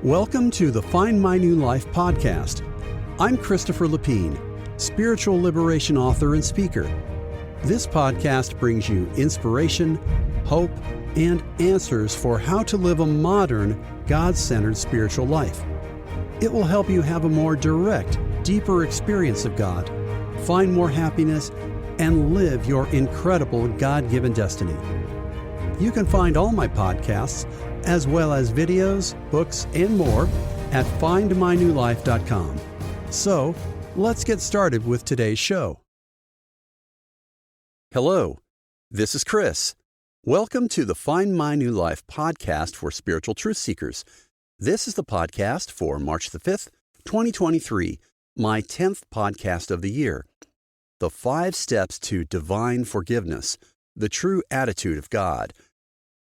Welcome to the Find My New Life podcast. I'm Christopher Lapine, spiritual liberation author and speaker. This podcast brings you inspiration, hope, and answers for how to live a modern, God-centered spiritual life. It will help you have a more direct, deeper experience of God, find more happiness, and live your incredible God-given destiny. You can find all my podcasts, as well as videos, books, and more at findmynewlife.com. So, let's get started with today's show. Hello, this is Chris. Welcome to the Find My New Life podcast for spiritual truth seekers. This is the podcast for March the 5th, 2023, my 10th podcast of the year. The 5 steps to divine forgiveness, the true attitude of God.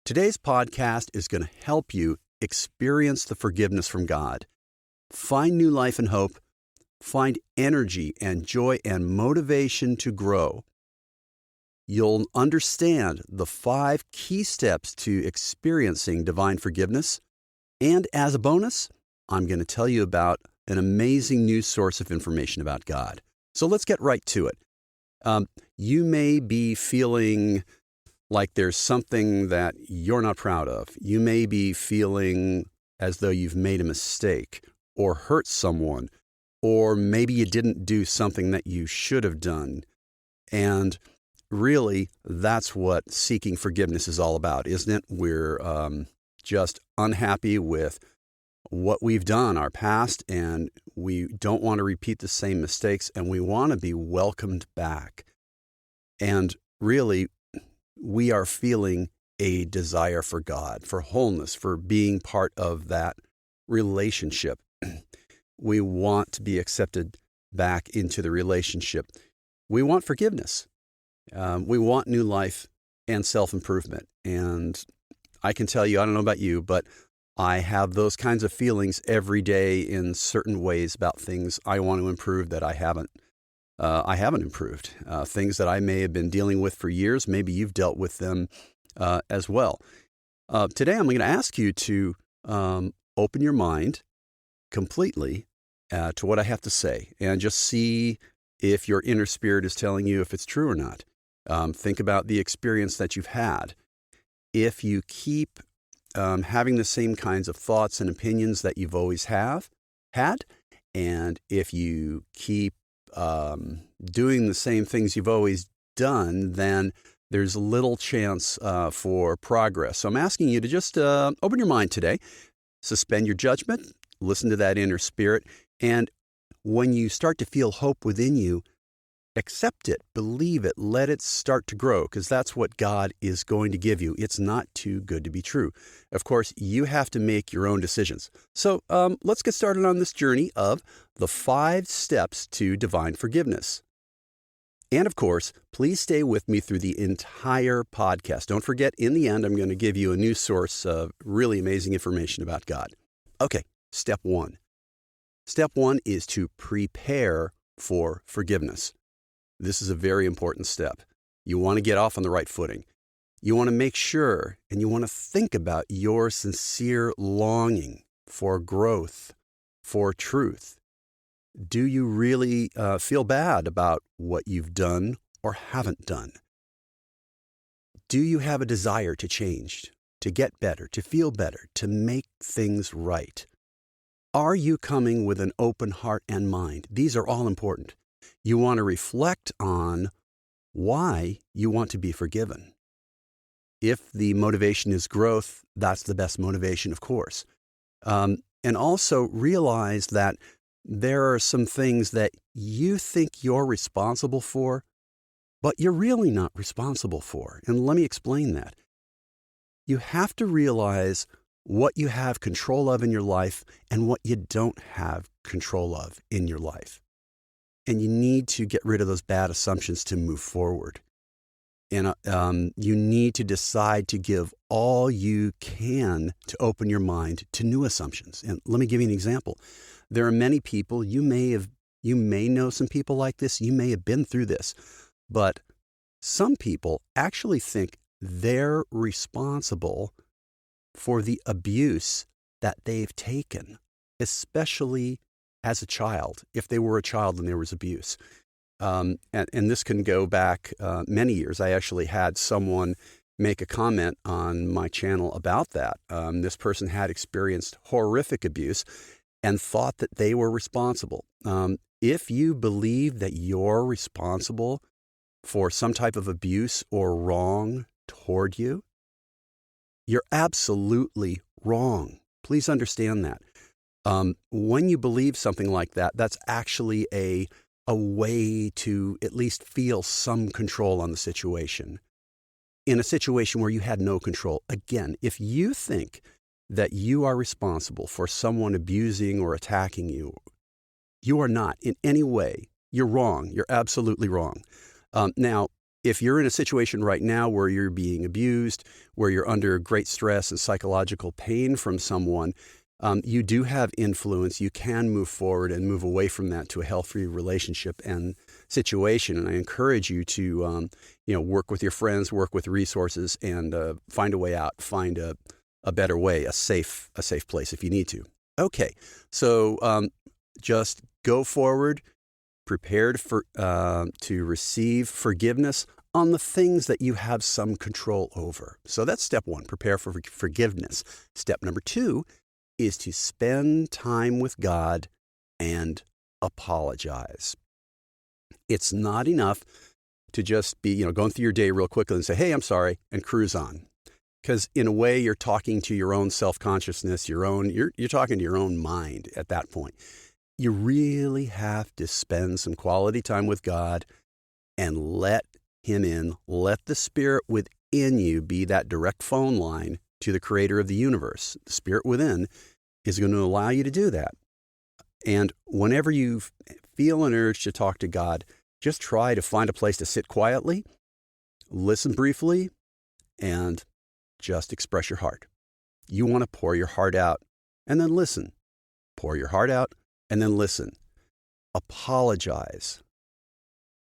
Today's podcast is going to help you experience the forgiveness from God, find new life and hope, find energy and joy and motivation to grow. You'll understand the 5 key steps to experiencing divine forgiveness. And as a bonus, I'm going to tell you about an amazing new source of information about God. So let's get right to it. You may be feeling like there's something that you're not proud of. You may be feeling as though you've made a mistake or hurt someone, or maybe you didn't do something that you should have done. And really, that's what seeking forgiveness is all about, isn't it? We're just unhappy with what we've done, our past, and we don't want to repeat the same mistakes, and we want to be welcomed back. And really, we are feeling a desire for God, for wholeness, for being part of that relationship. We want to be accepted back into the relationship. We want forgiveness. We want new life and self-improvement. And I can tell you, I don't know about you, but I have those kinds of feelings every day in certain ways about things I want to improve that I haven't improved. Things that I may have been dealing with for years, maybe you've dealt with them as well. Today I'm going to ask you to open your mind completely to what I have to say and just see if your inner spirit is telling you if it's true or not. Think about the experience that you've had. If you keep having the same kinds of thoughts and opinions that you've always had, and if you keep doing the same things you've always done, then there's little chance for progress. So I'm asking you to just open your mind today, suspend your judgment, listen to that inner spirit, and when you start to feel hope within you, accept it, believe it, let it start to grow, because that's what God is going to give you. It's not too good to be true. Of course, you have to make your own decisions. So let's get started on this journey of the 5 steps to divine forgiveness. And of course, please stay with me through the entire podcast. Don't forget, in the end, I'm going to give you a new source of really amazing information about God. Okay, step 1. Step 1 is to prepare for forgiveness. This is a very important step. You want to get off on the right footing. You want to make sure and you want to think about your sincere longing for growth, for truth. Do you really feel bad about what you've done or haven't done? Do you have a desire to change, to get better, to feel better, to make things right? Are you coming with an open heart and mind? These are all important. You want to reflect on why you want to be forgiven. If the motivation is growth, that's the best motivation, of course. And also realize that there are some things that you think you're responsible for, but you're really not responsible for. And let me explain that. You have to realize what you have control of in your life and what you don't have control of in your life. And you need to get rid of those bad assumptions to move forward. And you need to decide to give all you can to open your mind to new assumptions. And let me give you an example. There are many people, you may know some people like this, you may have been through this, but some people actually think they're responsible for the abuse that they've taken, especially as a child, if they were a child and there was abuse. And this can go back many years. I actually had someone make a comment on my channel about that. This person had experienced horrific abuse and thought that they were responsible. If you believe that you're responsible for some type of abuse or wrong toward you, you're absolutely wrong. Please understand that. When you believe something like that, that's actually a way to at least feel some control on the situation. In a situation where you had no control, again, if you think that you are responsible for someone abusing or attacking you, you are not in any way. You're wrong. You're absolutely wrong. Now, if you're in a situation right now where you're being abused, where you're under great stress and psychological pain from someone, you do have influence. You can move forward and move away from that to a healthy relationship and situation. And I encourage you to, work with your friends, work with resources, and find a way out. Find a better way, a safe place if you need to. Okay, so just go forward, prepared to receive forgiveness on the things that you have some control over. So that's step one, prepare for forgiveness. Step number two is to spend time with God and apologize. It's not enough to just be, going through your day real quickly and say, hey, I'm sorry, and cruise on. Because in a way, you're talking to your own self-consciousness, you're talking to your own mind at that point. You really have to spend some quality time with God and let Him in. Let the Spirit within you be that direct phone line to the Creator of the universe. The Spirit within is going to allow you to do that. And whenever you feel an urge to talk to God, just try to find a place to sit quietly, listen briefly, and just express your heart. You want to pour your heart out and then listen. Pour your heart out and then listen. Apologize.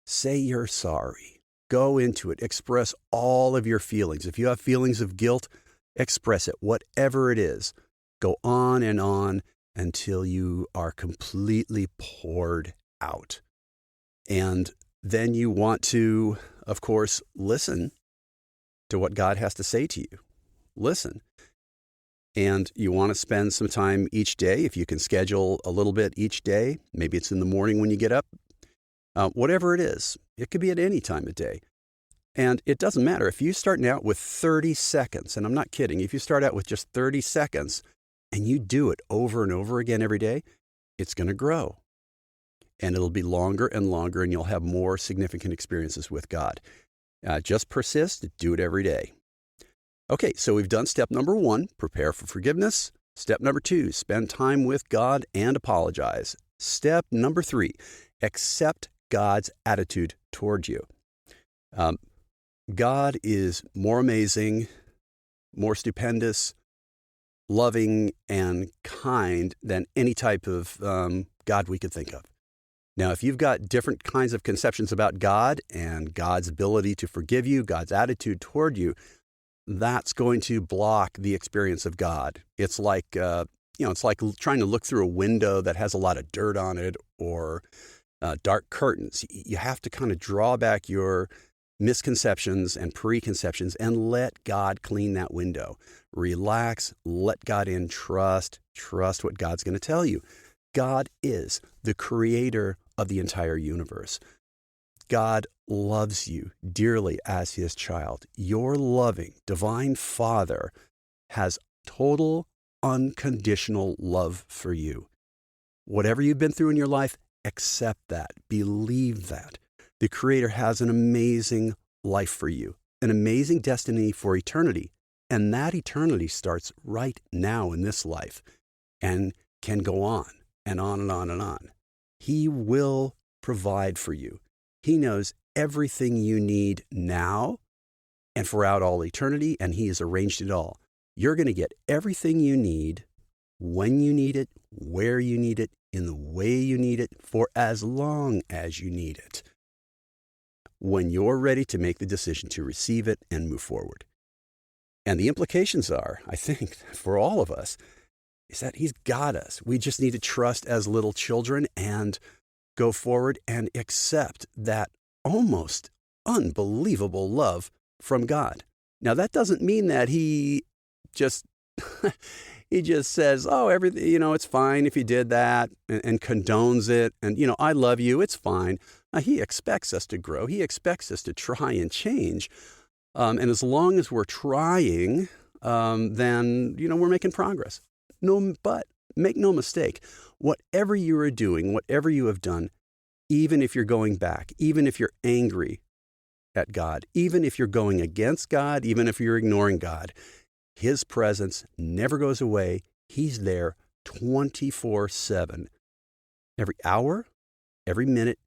Say you're sorry. Go into it. Express all of your feelings. If you have feelings of guilt, express it. Whatever it is, go on until you are completely poured out. And then you want to, of course, listen to what God has to say to you. Listen. And you want to spend some time each day, if you can schedule a little bit each day. Maybe it's in the morning when you get up. Whatever it is, it could be at any time of day. And it doesn't matter. If you start out with 30 seconds, and I'm not kidding, if you start out with just 30 seconds and you do it over and over again every day, it's going to grow. And it'll be longer and longer, and you'll have more significant experiences with God. Just persist, do it every day. Okay, so we've done step number one, prepare for forgiveness. Step number two, spend time with God and apologize. Step number three, accept God's attitude toward you. God is more amazing, more stupendous, loving, and kind than any type of God we could think of. Now, if you've got different kinds of conceptions about God and God's ability to forgive you, God's attitude toward you, that's going to block the experience of God. It's like, it's like trying to look through a window that has a lot of dirt on it or dark curtains. You have to kind of draw back your misconceptions and preconceptions and let God clean that window. Relax, let God in, trust what God's going to tell you. God is the creator of the entire universe. God loves you dearly as His child. Your loving, divine Father has total, unconditional love for you. Whatever you've been through in your life, accept that. Believe that. The Creator has an amazing life for you, an amazing destiny for eternity. And that eternity starts right now in this life and can go on and on and on and on. He will provide for you. He knows everything you need now and throughout all eternity, and He has arranged it all. You're going to get everything you need, when you need it, where you need it, in the way you need it, for as long as you need it, when you're ready to make the decision to receive it and move forward. And the implications are, I think, for all of us, is that He's got us. We just need to trust as little children and go forward and accept that almost unbelievable love from God. Now, that doesn't mean that He just He just says, oh, everything, it's fine if you did that, and condones it. And, I love you. It's fine. He expects us to grow. He expects us to try and change. And as long as we're trying, then, we're making progress. But make no mistake, whatever you are doing, whatever you have done, even if you're going back, even if you're angry at God, even if you're going against God, even if you're ignoring God, His presence never goes away. He's there 24/7. Every hour, every minute,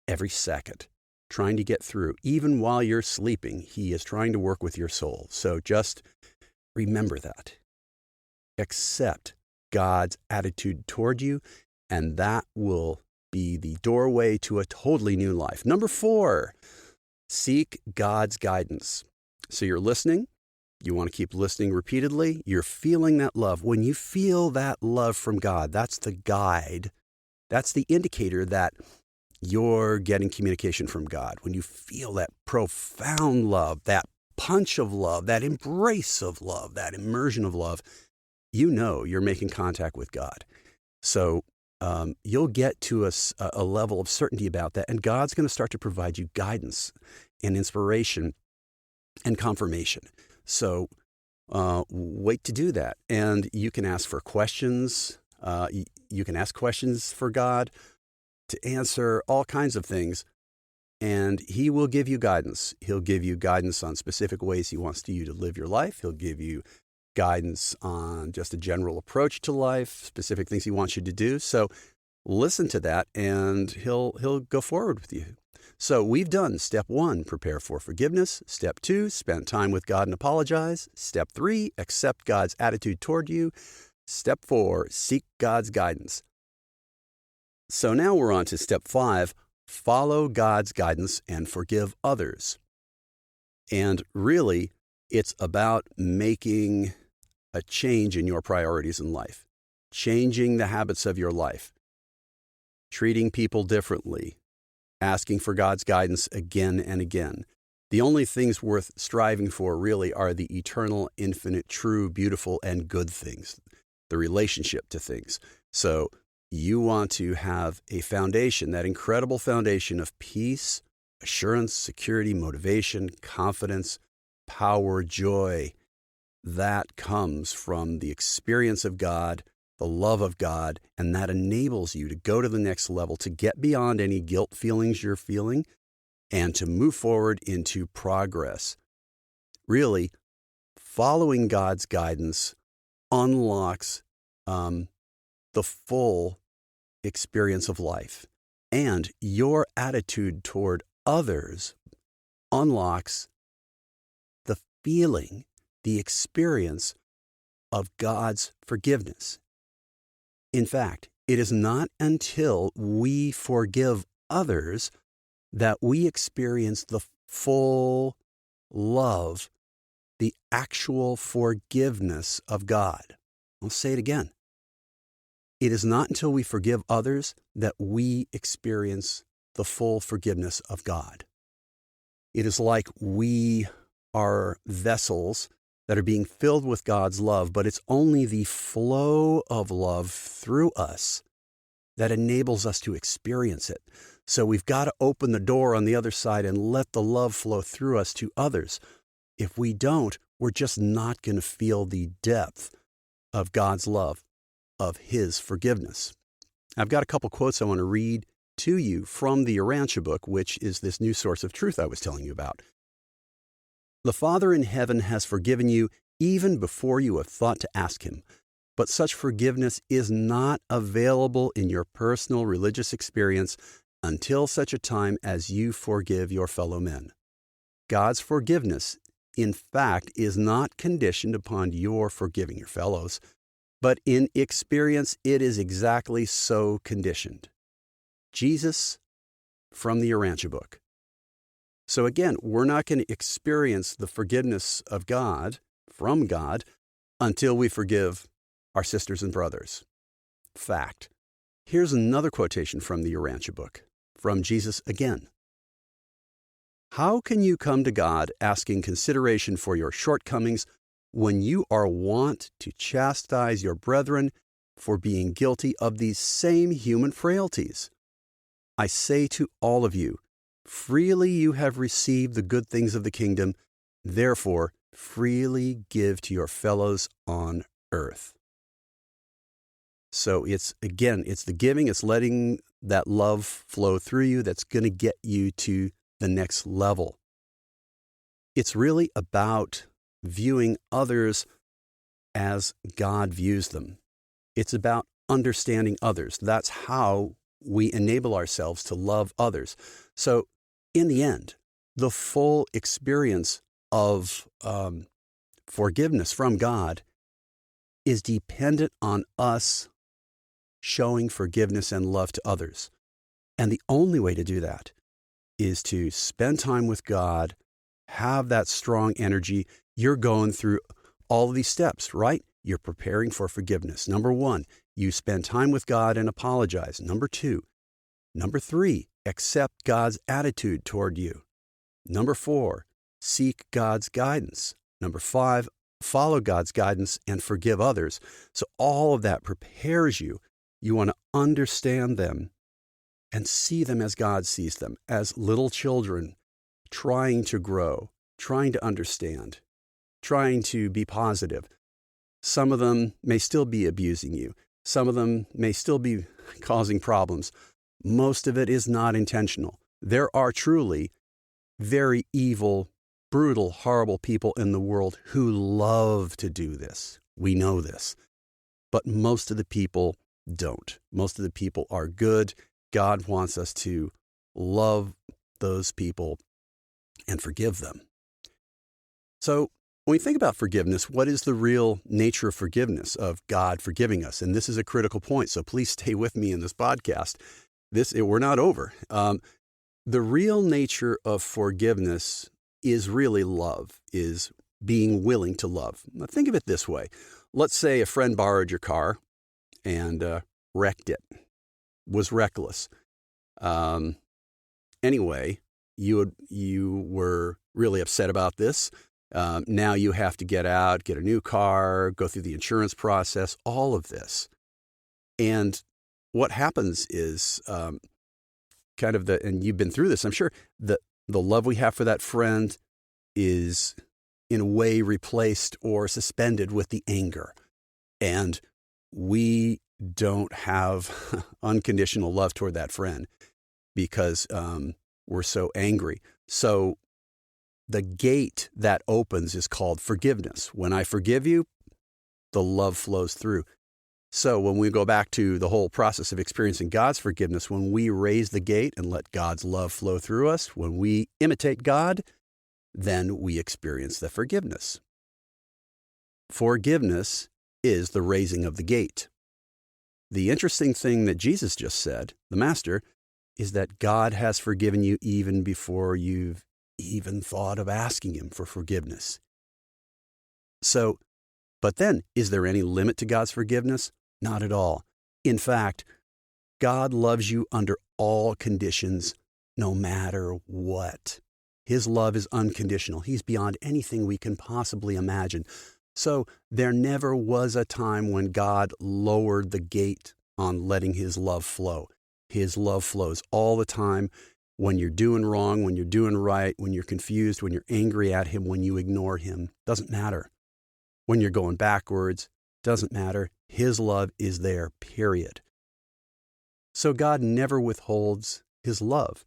every second, trying to get through. Even while you're sleeping, He is trying to work with your soul. So just remember that. Accept God's attitude toward you, and that will be the doorway to a totally new life. Number 4, seek God's guidance. So you're listening. You want to keep listening repeatedly. You're feeling that love. When you feel that love from God, that's the guide. That's the indicator that you're getting communication from God. When you feel that profound love, that punch of love, that embrace of love, that immersion of love, you're making contact with God. So you'll get to a level of certainty about that, and God's going to start to provide you guidance and inspiration and confirmation. So wait to do that. And you can ask for questions. You can ask questions for God to answer all kinds of things. And He will give you guidance. He'll give you guidance on specific ways He wants you to live your life. He'll give you guidance on just a general approach to life, specific things He wants you to do. So listen to that, and He'll go forward with you. So we've done step 1, prepare for forgiveness. Step 2, spend time with God and apologize. Step 3, accept God's attitude toward you. Step 4, seek God's guidance. So now we're on to step 5, follow God's guidance and forgive others. And really, it's about making a change in your priorities in life, changing the habits of your life, treating people differently, asking for God's guidance again and again. The only things worth striving for really are the eternal, infinite, true, beautiful, and good things, the relationship to things. So you want to have a foundation, that incredible foundation of peace, assurance, security, motivation, confidence, power, joy. That comes from the experience of God, the love of God, and that enables you to go to the next level, to get beyond any guilt feelings you're feeling, and to move forward into progress. Really, following God's guidance unlocks the full experience of life. And your attitude toward others unlocks the feeling, the experience of God's forgiveness. In fact, it is not until we forgive others that we experience the full love, the actual forgiveness of God. I'll say it again. It is not until we forgive others that we experience the full forgiveness of God. It is like we are vessels that are being filled with God's love, but it's only the flow of love through us that enables us to experience it. So we've got to open the door on the other side and let the love flow through us to others. If we don't, we're just not going to feel the depth of God's love, of His forgiveness. I've got a couple quotes I want to read to you from the Urantia book, which is this new source of truth I was telling you about. The Father in heaven has forgiven you even before you have thought to ask Him, but such forgiveness is not available in your personal religious experience until such a time as you forgive your fellow men. God's forgiveness, in fact, is not conditioned upon your forgiving your fellows, but in experience it is exactly so conditioned. Jesus from the Urantia book. So again, we're not going to experience the forgiveness of God, from God, until we forgive our sisters and brothers. Fact. Here's another quotation from the Urantia book, from Jesus again. How can you come to God asking consideration for your shortcomings when you are wont to chastise your brethren for being guilty of these same human frailties? I say to all of you, freely you have received the good things of the kingdom, therefore freely give to your fellows on earth. So it's the giving, it's letting that love flow through you that's going to get you to the next level. It's really about viewing others as God views them. It's about understanding others. That's how we enable ourselves to love others. So in the end, the full experience of forgiveness from God is dependent on us showing forgiveness and love to others. And the only way to do that is to spend time with God, have that strong energy. You're going through all of these steps, right? You're preparing for forgiveness. Number 1, you spend time with God and apologize. Number 2. Number 3, accept God's attitude toward you. Number 4, seek God's guidance. Number 5, follow God's guidance and forgive others. So all of that prepares you. You want to understand them and see them as God sees them, as little children trying to grow, trying to understand, trying to be positive. Some of them may still be abusing you. Some of them may still be causing problems. Most of it is not intentional. There are truly very evil, brutal, horrible people in the world who love to do this. We know this. But most of the people don't. Most of the people are good. God wants us to love those people and forgive them. So when we think about forgiveness, what is the real nature of forgiveness, of God forgiving us? And this is a critical point, so please stay with me in this podcast. We're not over. The real nature of forgiveness is really love, is being willing to love. Now, think of it this way. Let's say a friend borrowed your car and wrecked it, was reckless. Anyway, you were really upset about this. Now you have to get out, get a new car, go through the insurance process, all of this. And what happens is and you've been through this, I'm sure, the love we have for that friend is in a way replaced or suspended with the anger. And we don't have unconditional love toward that friend because we're so angry. So the gate that opens is called forgiveness. When I forgive you, the love flows through. So when we go back to the whole process of experiencing God's forgiveness, when we raise the gate and let God's love flow through us, when we imitate God, then we experience the forgiveness. Forgiveness is the raising of the gate. The interesting thing that Jesus just said, the Master, is that God has forgiven you even before you've even thought of asking Him for forgiveness. So, but then, is there any limit to God's forgiveness? Not at all. In fact, God loves you under all conditions, no matter what. His love is unconditional. He's beyond anything we can possibly imagine. So there never was a time when God lowered the gate on letting His love flow. His love flows all the time. When you're doing wrong, when you're doing right, when you're confused, when you're angry at Him, when you ignore Him, doesn't matter. When you're going backwards, doesn't matter. His love is there, period. So God never withholds His love.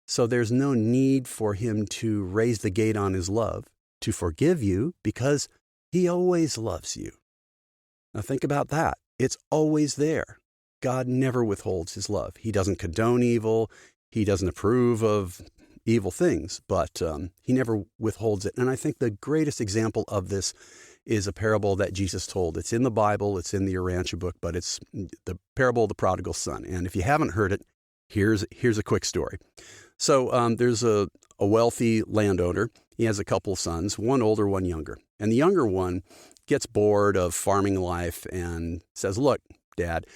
So there's no need for Him to raise the gate on His love to forgive you because He always loves you. Now think about that. It's always there. God never withholds His love. He doesn't condone evil. He doesn't approve of evil things, but He never withholds it. And I think the greatest example of this is a parable that Jesus told. It's in the Bible. It's in the Urantia book, but it's the parable of the prodigal son. And if you haven't heard it, here's a quick story. So there's a wealthy landowner. He has a couple of sons, one older, one younger. And the younger one gets bored of farming life and says, look, Dad,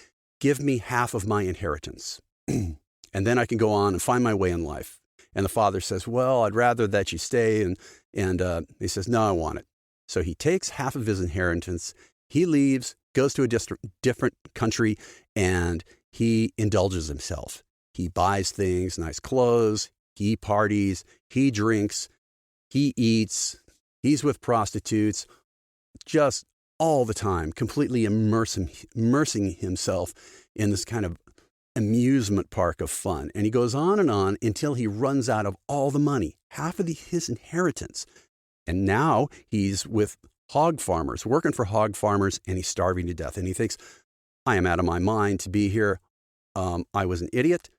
give me half of my inheritance. And then I can go on and find my way in life. And the father says, well, I'd rather that you stay. And he says, no, I want it. So he takes half of his inheritance. He leaves, goes to a different country, and he indulges himself. He buys things, nice clothes. He parties. He drinks. He eats. He's with prostitutes, just all the time, completely immersing himself in this kind of amusement park of fun. And he goes on until he runs out of all the money, half of his inheritance. And now he's with hog farmers, working for hog farmers, and he's starving to death. And he thinks, I am out of my mind to be here. I was an idiot.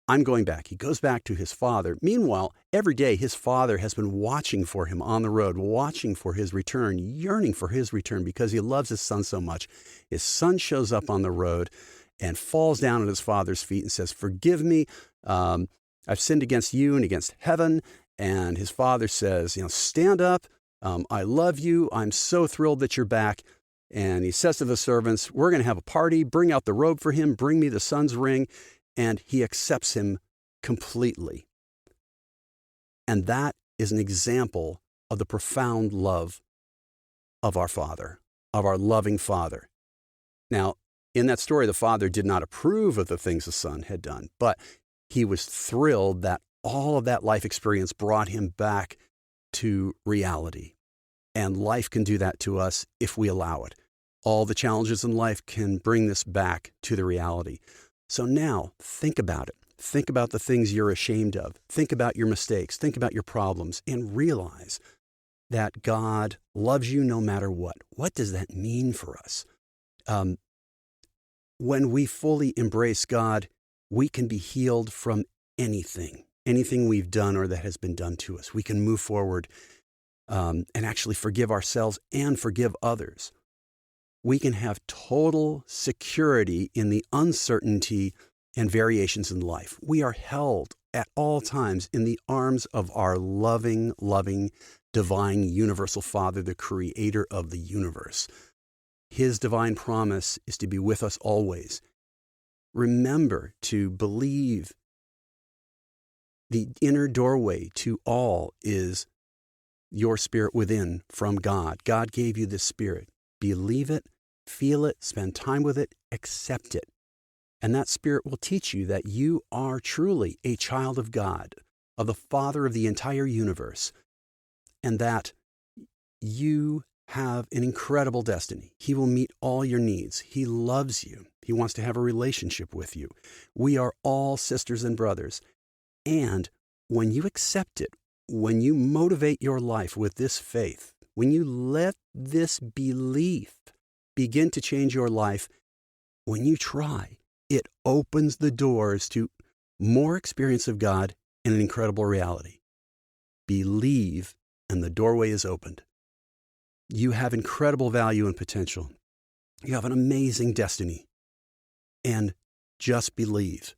I'm going back. He goes back to his father. Meanwhile, every day his father has been watching for him on the road, watching for his return, yearning for his return because he loves his son so much. His son shows up on the road and falls down at his father's feet and says, forgive me. I've sinned against you and against heaven. And his father says, stand up. I love you. I'm so thrilled that you're back. And he says to the servants, we're going to have a party. Bring out the robe for him. Bring me the son's ring. And he accepts him completely. And that is an example of the profound love of our Father, of our loving Father. Now, in that story, the father did not approve of the things the son had done, but he was thrilled that all of that life experience brought him back to reality. And life can do that to us if we allow it. All the challenges in life can bring this back to the reality. So now, think about it. Think about the things you're ashamed of. Think about your mistakes. Think about your problems and realize that God loves you no matter what. What does that mean for us? When we fully embrace God, we can be healed from anything we've done or that has been done to us. We can move forward and actually forgive ourselves and forgive others. We can have total security in the uncertainty and variations in life. We are held at all times in the arms of our loving, divine, universal Father, the creator of the universe. His divine promise is to be with us always. Remember to believe the inner doorway to all is your spirit within from God. God gave you this spirit. Believe it, feel it, spend time with it, accept it. And that spirit will teach you that you are truly a child of God, of the Father of the entire universe, and that you have an incredible destiny. He will meet all your needs. He loves you. He wants to have a relationship with you. We are all sisters and brothers. And when you accept it, when you motivate your life with this faith, when you let this belief begin to change your life, when you try, it opens the doors to more experience of God and an incredible reality. Believe, and the doorway is opened. You have incredible value and potential. You have an amazing destiny. And just believe.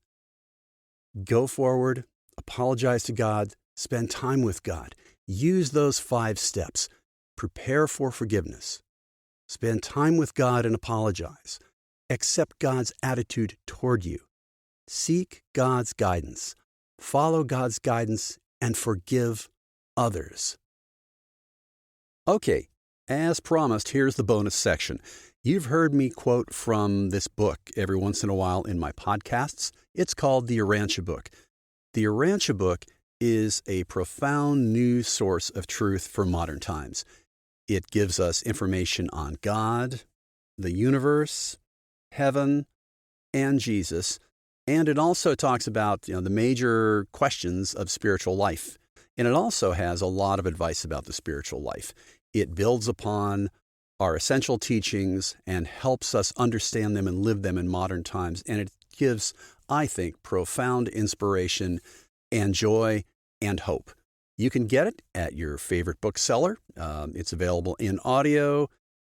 Go forward, apologize to God, spend time with God. Use those 5 steps. Prepare for forgiveness. Spend time with God and apologize. Accept God's attitude toward you. Seek God's guidance. Follow God's guidance and forgive others. Okay, as promised, here's the bonus section. You've heard me quote from this book every once in a while in my podcasts. It's called the Urantia Book. The Urantia Book is a profound new source of truth for modern times. It gives us information on God, the universe, heaven, and Jesus. And it also talks about the major questions of spiritual life. And it also has a lot of advice about the spiritual life. It builds upon our essential teachings and helps us understand them and live them in modern times. And it gives, I think, profound inspiration and joy and hope. You can get it at your favorite bookseller. It's available in audio,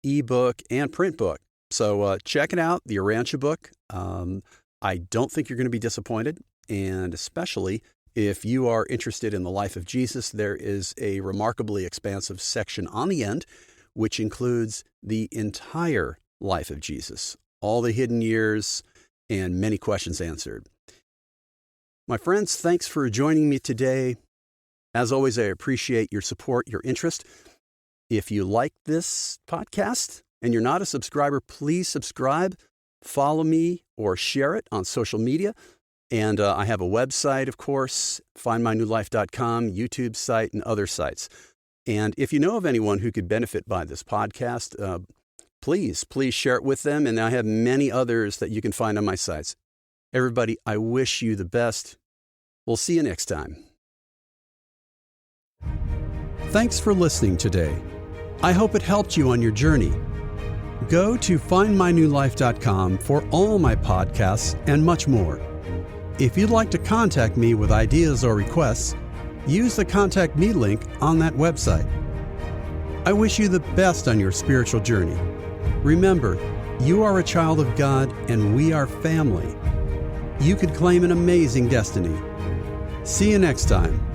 ebook, and print book. So check it out, the Urantia Book. I don't think you're going to be disappointed, and especially if you are interested in the life of Jesus, there is a remarkably expansive section on the end which includes the entire life of Jesus, all the hidden years, and many questions answered. My friends, thanks for joining me today. As always, I appreciate your support, your interest. If you like this podcast and you're not a subscriber, please subscribe, follow me, or share it on social media. And I have a website, of course, findmynewlife.com, YouTube site, and other sites. And if you know of anyone who could benefit by this podcast, please share it with them. And I have many others that you can find on my sites. Everybody, I wish you the best. We'll see you next time. Thanks for listening today. I hope it helped you on your journey. Go to findmynewlife.com for all my podcasts and much more. If you'd like to contact me with ideas or requests, use the Contact Me link on that website. I wish you the best on your spiritual journey. Remember, you are a child of God and we are family. You could claim an amazing destiny. See you next time.